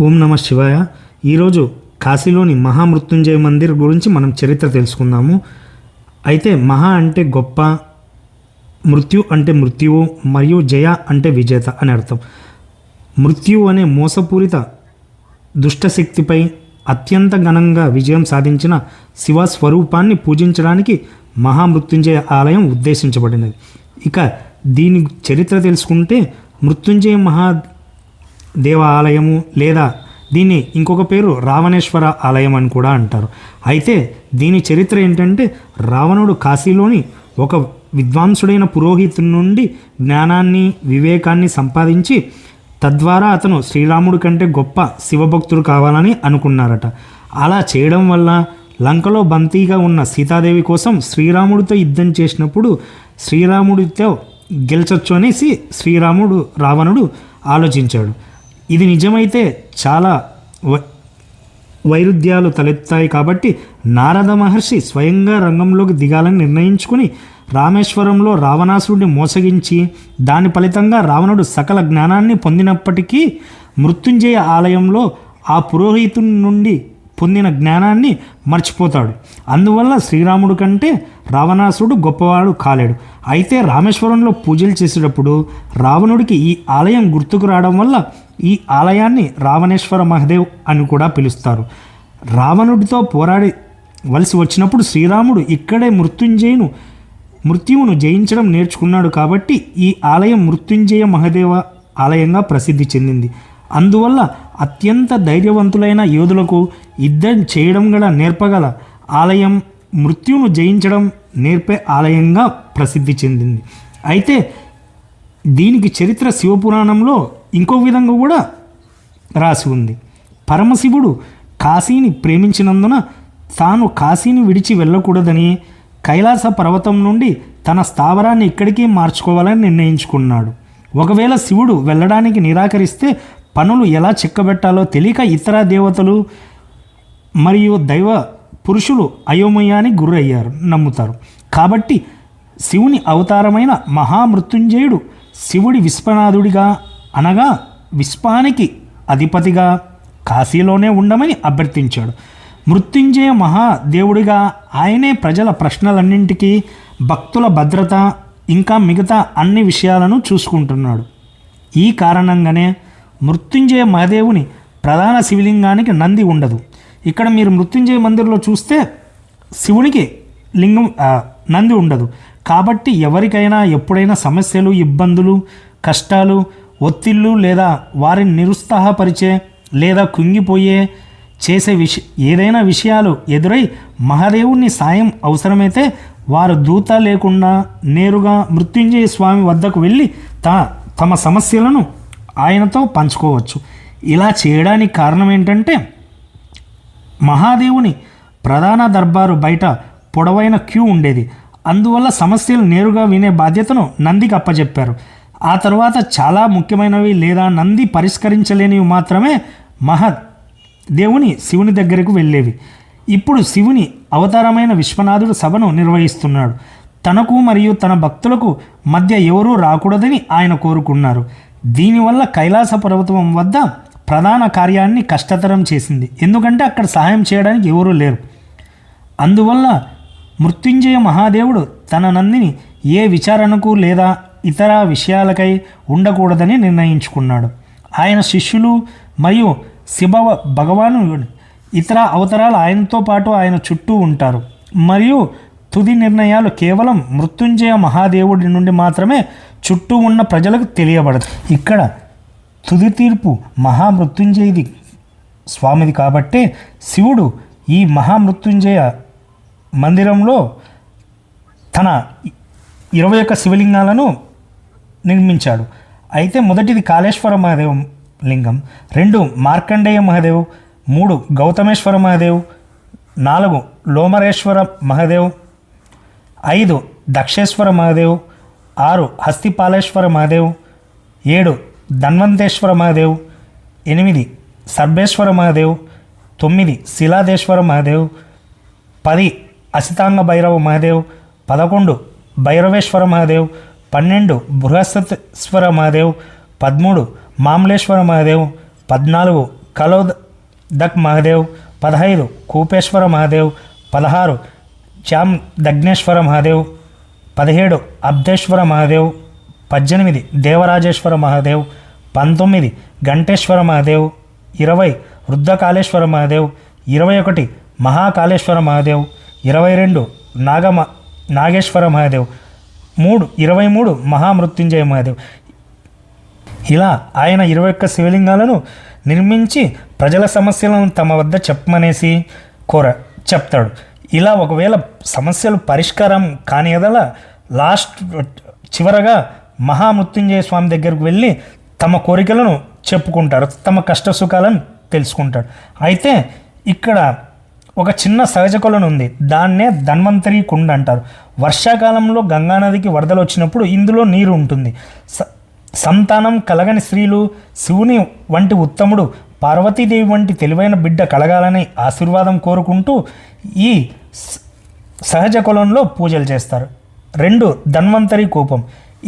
ఓం నమ శివాయ. ఈరోజు కాశీలోని మహామృత్యుంజయ మందిర్ గురించి మనం చరిత్ర తెలుసుకుందాము. అయితే మహా అంటే గొప్ప, మృత్యు అంటే మృత్యువు, మరియు జయ అంటే విజేత అని అర్థం. మృత్యువు అనే మోసపూరిత దుష్టశక్తిపై అత్యంత ఘనంగా విజయం సాధించిన శివ స్వరూపాన్ని పూజించడానికి మహామృత్యుంజయ ఆలయం ఉద్దేశించబడినది. ఇక దీని చరిత్ర తెలుసుకుంటే మృత్యుంజయ మహాదేవ ఆలయము లేదా దీన్ని ఇంకొక పేరు రావణేశ్వర ఆలయం అని కూడా అంటారు. అయితే దీని చరిత్ర ఏంటంటే, రావణుడు కాశీలోని ఒక విద్వాంసుడైన పురోహితుడి నుండి జ్ఞానాన్ని, వివేకాన్ని సంపాదించి తద్వారా అతను శ్రీరాముడి కంటే గొప్ప శివభక్తుడు కావాలని అనుకున్నారట. అలా చేయడం వల్ల లంకలో బందీగా ఉన్న సీతాదేవి కోసం శ్రీరాముడితో యుద్ధం చేసినప్పుడు శ్రీరాముడితో గెలిచొచ్చు అనేసి రావణుడు ఆలోచించాడు. ఇది నిజమైతే చాలా వైరుధ్యాలు తలెత్తాయి కాబట్టి నారద మహర్షి స్వయంగా రంగంలోకి దిగాలని నిర్ణయించుకుని రామేశ్వరంలో రావణాసురుడిని మోసగించి దాని ఫలితంగా రావణుడు సకల జ్ఞానాన్ని పొందినప్పటికీ మృత్యుంజయ ఆలయంలో ఆ పురోహితుని నుండి పొందిన జ్ఞానాన్ని మర్చిపోతాడు. అందువల్ల శ్రీరాముడు కంటే రావణాసురుడు గొప్పవాడు కాలేడు. అయితే రామేశ్వరంలో పూజలు చేసేటప్పుడు రావణుడికి ఈ ఆలయం గుర్తుకు రావడం వల్ల ఈ ఆలయాన్ని రావణేశ్వర మహాదేవ్ అని కూడా పిలుస్తారు. రావణుడితో పోరాడవలసి వచ్చినప్పుడు శ్రీరాముడు ఇక్కడే మృత్యువును జయించడం నేర్చుకున్నాడు కాబట్టి ఈ ఆలయం మృత్యుంజయ మహాదేవ ఆలయంగా ప్రసిద్ధి చెందింది. అందువల్ల అత్యంత ధైర్యవంతులైన యోధులకు యుద్ధం చేయడం గల నేర్పగల ఆలయం, మృత్యువును జయించడం నేర్పే ఆలయంగా ప్రసిద్ధి చెందింది. అయితే దీనికి చరిత్ర శివపురాణంలో ఇంకో విధంగా కూడా రాసి ఉంది. పరమశివుడు కాశీని ప్రేమించినందున తాను కాశీని విడిచి వెళ్ళకూడదని కైలాస పర్వతం నుండి తన స్థావరాన్ని ఇక్కడికి మార్చుకోవాలని నిర్ణయించుకున్నాడు. ఒకవేళ శివుడు వెళ్ళడానికి నిరాకరిస్తే పనులు ఎలా చెక్కబెట్టాలో తెలియక ఇతర దేవతలు మరియు దైవ పురుషులు అయోమయానికి గురయ్యారు నమ్ముతారు. కాబట్టి శివుని అవతారమైన మహామృత్యుంజయుడు శివుడి విశ్వనాథుడిగా అనగా విశ్వానికి అధిపతిగా కాశీలోనే ఉండమని అభ్యర్థించాడు. మృత్యుంజయ మహాదేవుడిగా ఆయనే ప్రజల ప్రశ్నలన్నింటికీ, భక్తుల భద్రత ఇంకా మిగతా అన్ని విషయాలను చూసుకుంటున్నాడు. ఈ కారణంగానే మృత్యుంజయ మహాదేవుని ప్రధాన శివలింగానికి నంది ఉండదు. ఇక్కడ మీరు మృత్యుంజయ మందిర్లో చూస్తే శివునికి నంది ఉండదు. కాబట్టి ఎవరికైనా ఎప్పుడైనా సమస్యలు, ఇబ్బందులు, కష్టాలు, ఒత్తిళ్ళు లేదా వారిని నిరుత్సాహపరిచే లేదా కుంగిపోయే చేసే ఏదైనా విషయాలు ఎదురై మహాదేవుని సాయం అవసరమైతే వారు దూత లేకుండా నేరుగా మృత్యుంజయ స్వామి వద్దకు వెళ్ళి తమ సమస్యలను ఆయనతో పంచుకోవచ్చు. ఇలా చేయడానికి కారణం ఏంటంటే, మహాదేవుని ప్రధాన దర్బారు బయట పొడవైన క్యూ ఉండేది. అందువల్ల సమస్యలు నేరుగా వినే బాధ్యతను నందికి అప్పచెప్పారు. ఆ తర్వాత చాలా ముఖ్యమైనవి లేదా నంది పరిష్కరించలేనివి మాత్రమే మహాదేవుని శివుని దగ్గరకు వెళ్ళేవి. ఇప్పుడు శివుని అవతారమైన విశ్వనాథుడు సభను నిర్వహిస్తున్నాడు. తనకు మరియు తన భక్తులకు మధ్య ఎవరూ రాకూడదని ఆయన కోరుకున్నారు. దీనివల్ల కైలాస పర్వతం వద్ద ప్రధాన కార్యాన్ని కష్టతరం చేసింది. ఎందుకంటే అక్కడ సహాయం చేయడానికి ఎవరూ లేరు. అందువల్ల మృత్యుంజయ మహాదేవుడు తన నందిని ఏ విచారణకు లేదా ఇతర విషయాలకై ఉండకూడదని నిర్ణయించుకున్నాడు. ఆయన శిష్యులు మరియు శివ భగవాను ఇతర అవతారాలు ఆయనతో పాటు ఆయన చుట్టూ ఉంటారు. మరియు తుది నిర్ణయాలు కేవలం మృత్యుంజయ మహాదేవుడి నుండి మాత్రమే చుట్టూ ఉన్న ప్రజలకు తెలియబడదు. ఇక్కడ తుది తీర్పు మహామృత్యుంజయది స్వామిది కాబట్టే శివుడు ఈ మహామృత్యుంజయ మందిరంలో తన 21 శివలింగాలను నిర్మించాడు. అయితే మొదటిది కాళేశ్వర మహాదేవ్ లింగం, 2 మార్కండేయ మహాదేవ్, 3 గౌతమేశ్వర మహాదేవ్, 4 లోమరేశ్వర మహాదేవ్, 5 దక్షేశ్వర మహాదేవ్, 6 హస్తిపాలేశ్వర మహాదేవ్, 7 ధన్వంతేశ్వర మహాదేవ్, 8 సర్వేశ్వర మహాదేవ్, 9 శిలాదేశ్వర మహాదేవ్, 10 అసితాంగ భైరవ మహాదేవ్, 11 భైరవేశ్వర మహాదేవ్, 12 బృహస్పతీశ్వర మహాదేవ్, 13 మామలేశ్వర మహాదేవ్, 14 కలోదక్ మహాదేవ్, 15 కూపేశ్వర మహాదేవ్, 16 చామ్ దగ్నేశ్వర మహాదేవ్, 17 అబ్దేశ్వర మహాదేవ్, 18 దేవరాజేశ్వర మహాదేవ్, 19 ఘంటేశ్వర మహాదేవ్, 20 వృద్ధకాళేశ్వర మహాదేవ్, 21 మహాకాళేశ్వర మహాదేవ్, 22 నాగేశ్వర మహాదేవ్, 23 మహామృత్యుంజయ మహాదేవ్. ఇలా ఆయన 21 శివలింగాలను నిర్మించి ప్రజల సమస్యలను తమ వద్ద చెప్పమనేసి చెప్తాడు. ఇలా ఒకవేళ సమస్యలు పరిష్కారం కాని ఎడల చివరగా మహామృత్యుంజయ స్వామి దగ్గరకు వెళ్ళి తమ కోరికలను చెప్పుకుంటారు, తమ కష్ట సుఖాలను తెలుసుకుంటాడు. అయితే ఇక్కడ ఒక చిన్న సహజ కొలను ఉంది, దాన్నే ధన్వంతరి కుండ అంటారు. వర్షాకాలంలో గంగానదికి వరదలు వచ్చినప్పుడు ఇందులో నీరు ఉంటుంది. సంతానం కలగని స్త్రీలు, శివుని వంటి ఉత్తముడు, పార్వతీదేవి వంటి తెలివైన బిడ్డ కలగాలని ఆశీర్వాదం కోరుకుంటూ ఈ సహజ కొలంలో పూజలు చేస్తారు. 2 ధన్వంతరి కూపం.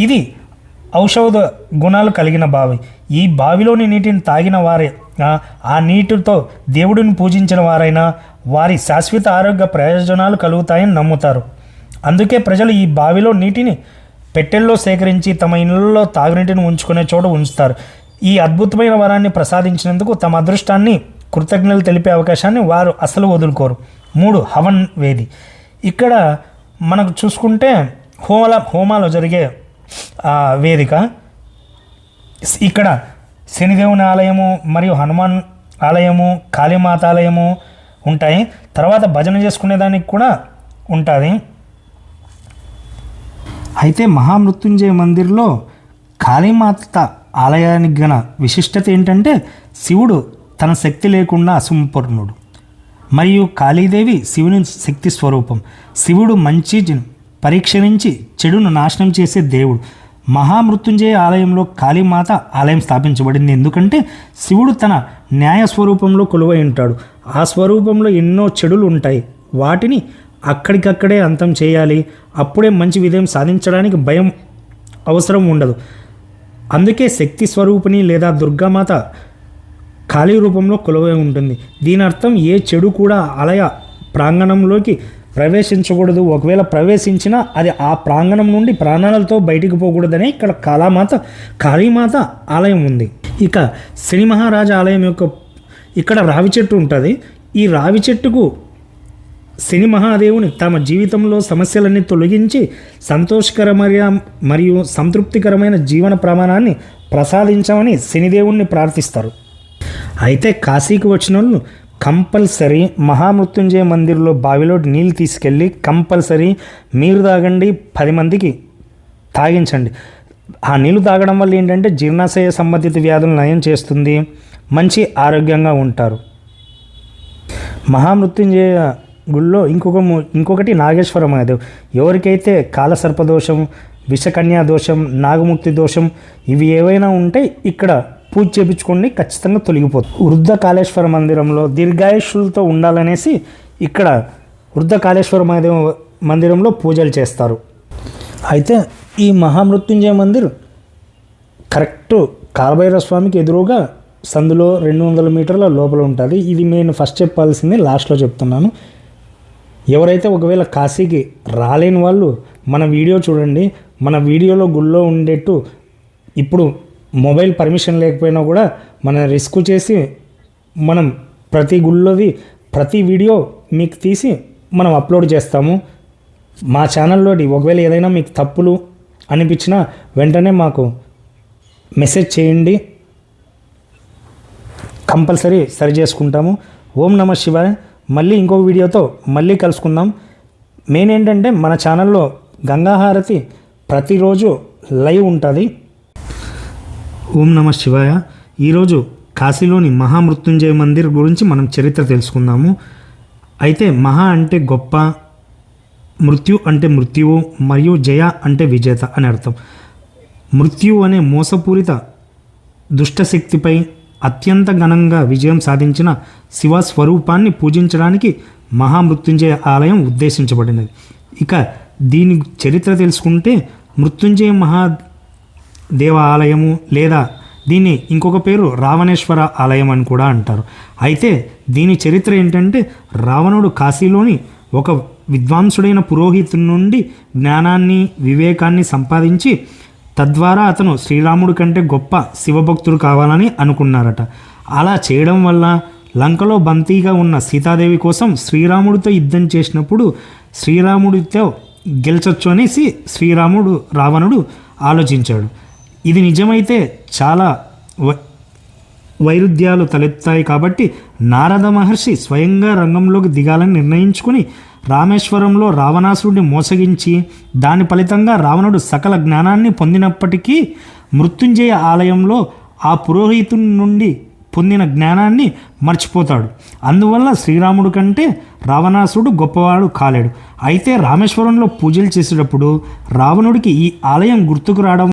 ఇది ఔషధ గుణాలు కలిగిన బావి. ఈ బావిలోని నీటిని తాగిన వారే ఆ నీటితో దేవుడిని పూజించిన వారైనా వారి శాశ్వత ఆరోగ్య ప్రయోజనాలు కలుగుతాయని నమ్ముతారు. అందుకే ప్రజలు ఈ బావిలో నీటిని పెట్టెల్లో సేకరించి తమ ఇళ్లలో తాగునీటిని ఉంచుకునే చోట ఉంచుతారు. ఈ అద్భుతమైన వరాన్ని ప్రసాదించినందుకు తమ అదృష్టాన్ని కృతజ్ఞతలు తెలిపే అవకాశాన్ని వారు అసలు వదులుకోరు. 3 హవన్ వేది. ఇక్కడ మనకు చూసుకుంటే హోమాలు జరిగే వేదిక. ఇక్కడ శనిదేవుని ఆలయము మరియు హనుమాన్ ఆలయము, కాళీమాత ఆలయము ఉంటాయి. తర్వాత భజన చేసుకునేదానికి కూడా ఉంటుంది. అయితే మహామృత్యుంజయ మందిర్లో కాళీమాత ఆలయానికి గల విశిష్టత ఏంటంటే శివుడు తన శక్తి లేకుండా అసంపూర్ణుడు మరియు కాళీదేవి శివుని శక్తి స్వరూపం. శివుడు మంచి పరీక్షించి చెడును నాశనం చేసే దేవుడు. మహామృత్యుంజయ ఆలయంలో కాళీమాత ఆలయం స్థాపించబడింది. ఎందుకంటే శివుడు తన న్యాయ స్వరూపంలో కొలువై ఉంటాడు. ఆ స్వరూపంలో ఎన్నో చెడులు ఉంటాయి, వాటిని అక్కడికక్కడే అంతం చేయాలి. అప్పుడే మంచి విజయం సాధించడానికి భయం అవసరం ఉండదు. అందుకే శక్తి స్వరూపిణి లేదా దుర్గామాత ఖాళీ రూపంలో కొలువై ఉంటుంది. దీని అర్థం ఏ చెడు కూడా ఆలయ ప్రాంగణంలోకి ప్రవేశించకూడదు. ఒకవేళ ప్రవేశించినా అది ఆ ప్రాంగణం నుండి ప్రాణాలతో బయటికి పోకూడదని ఇక్కడ కాళీమాత ఆలయం ఉంది. ఇక శని మహారాజా ఆలయం ఇక్కడ రావి చెట్టు ఉంటుంది. ఈ రావి చెట్టుకు శని మహాదేవుని తమ జీవితంలో సమస్యలన్నీ తొలగించి సంతోషకరమైన మరియు సంతృప్తికరమైన జీవన ప్రమాణాన్ని ప్రసాదించమని శనిదేవుణ్ణి ప్రార్థిస్తారు. అయితే కాశీకి వచ్చిన వాళ్ళు కంపల్సరీ మహామృత్యుంజయ మందిర్లో బావిలో నీళ్ళు తీసుకెళ్ళి కంపల్సరీ మీరు తాగండి, 10 మందికి తాగించండి. ఆ నీళ్ళు తాగడం వల్ల ఏంటంటే జీర్ణాశయ సంబంధిత వ్యాధులు నయం చేస్తుంది, మంచి ఆరోగ్యంగా ఉంటారు. మహామృత్యుంజయ గుళ్ళో ఇంకొకటి నాగేశ్వర మహాదేవ్. ఎవరికైతే కాలసర్పదోషం, విషకన్యా దోషం, నాగముక్తి దోషం ఇవి ఏవైనా ఉంటే ఇక్కడ పూజ చేయించుకోండి, ఖచ్చితంగా తొలగిపోతుంది. వృద్ధ కాళేశ్వర మందిరంలో దీర్ఘాయుష్యులతో ఉండాలనేసి ఇక్కడ వృద్ధ కాళేశ్వర మందిరంలో పూజలు చేస్తారు. అయితే ఈ మహామృత్యుంజయ మందిర్ కరెక్ట్ కాలభైరవ స్వామికి ఎదురుగా సందులో 200 మీటర్ల లోపల ఉంటుంది. ఇది నేను ఫస్ట్ చెప్పాల్సింది లాస్ట్లో చెప్తున్నాను. ఎవరైతే ఒకవేళ కాశీకి రాలేని వాళ్ళు మన వీడియో చూడండి. మన వీడియోలో గుళ్ళో ఉండేట్టు ఇప్పుడు మొబైల్ పర్మిషన్ లేకపోయినా కూడా మనం రిస్క్ చేసి మనం ప్రతి గుళ్ళోది ప్రతి వీడియో మీకు తీసి మనం అప్లోడ్ చేస్తాము. మా ఛానల్లోని ఒకవేళ ఏదైనా మీకు తప్పులు అనిపించినా వెంటనే మాకు మెసేజ్ చేయండి, కంపల్సరీ సరి చేసుకుంటాము. ఓం నమ శివాయ. మళ్ళీ ఇంకొక వీడియోతో మళ్ళీ కలుసుకుందాం. మెయిన్ ఏంటంటే మన ఛానల్లో గంగాహారతి ప్రతిరోజు లైవ్ ఉంటుంది. ఓం నమ శివాయ. ఈరోజు కాశీలోని మహామృత్యుంజయ మందిర్ గురించి మనం చరిత్ర తెలుసుకుందాము. అయితే మహా అంటే గొప్ప, మృత్యు అంటే మృత్యువు మరియు జయ అంటే విజేత అని అర్థం. మృత్యు అనే మోసపూరిత దుష్టశక్తిపై అత్యంత ఘనంగా విజయం సాధించిన శివ స్వరూపాన్ని పూజించడానికి మహామృత్యుంజయ ఆలయం ఉద్దేశించబడినది. ఇక దీని చరిత్ర తెలుసుకుంటే మృత్యుంజయ మహాదేవ ఆలయము లేదా దీన్ని ఇంకొక పేరు రావణేశ్వర ఆలయం అని కూడా అంటారు. అయితే దీని చరిత్ర ఏంటంటే, రావణుడు కాశీలోని ఒక విద్వాంసుడైన పురోహితుడి నుండి జ్ఞానాన్ని వివేకాన్ని సంపాదించి తద్వారా అతను శ్రీరాముడి కంటే గొప్ప శివభక్తుడు కావాలని అనుకున్నారట. అలా చేయడం వల్ల లంకలో బందీగా ఉన్న సీతాదేవి కోసం శ్రీరాముడితో యుద్ధం చేసినప్పుడు శ్రీరాముడితో గెలిచొచ్చు అనేసి రావణుడు ఆలోచించాడు. ఇది నిజమైతే చాలా వైరుధ్యాలు తలెత్తాయి కాబట్టి నారద మహర్షి స్వయంగా రంగంలోకి దిగాలని నిర్ణయించుకుని రామేశ్వరంలో రావణాసురుడిని మోసగించి దాని ఫలితంగా రావణుడు సకల జ్ఞానాన్ని పొందినప్పటికీ మృత్యుంజయ ఆలయంలో ఆ పురోహితుని నుండి పొందిన జ్ఞానాన్ని మర్చిపోతాడు. అందువల్ల శ్రీరాముడు కంటే రావణాసురుడు గొప్పవాడు కాలేడు. అయితే రామేశ్వరంలో పూజలు చేసేటప్పుడు రావణుడికి ఈ ఆలయం గుర్తుకు రావడం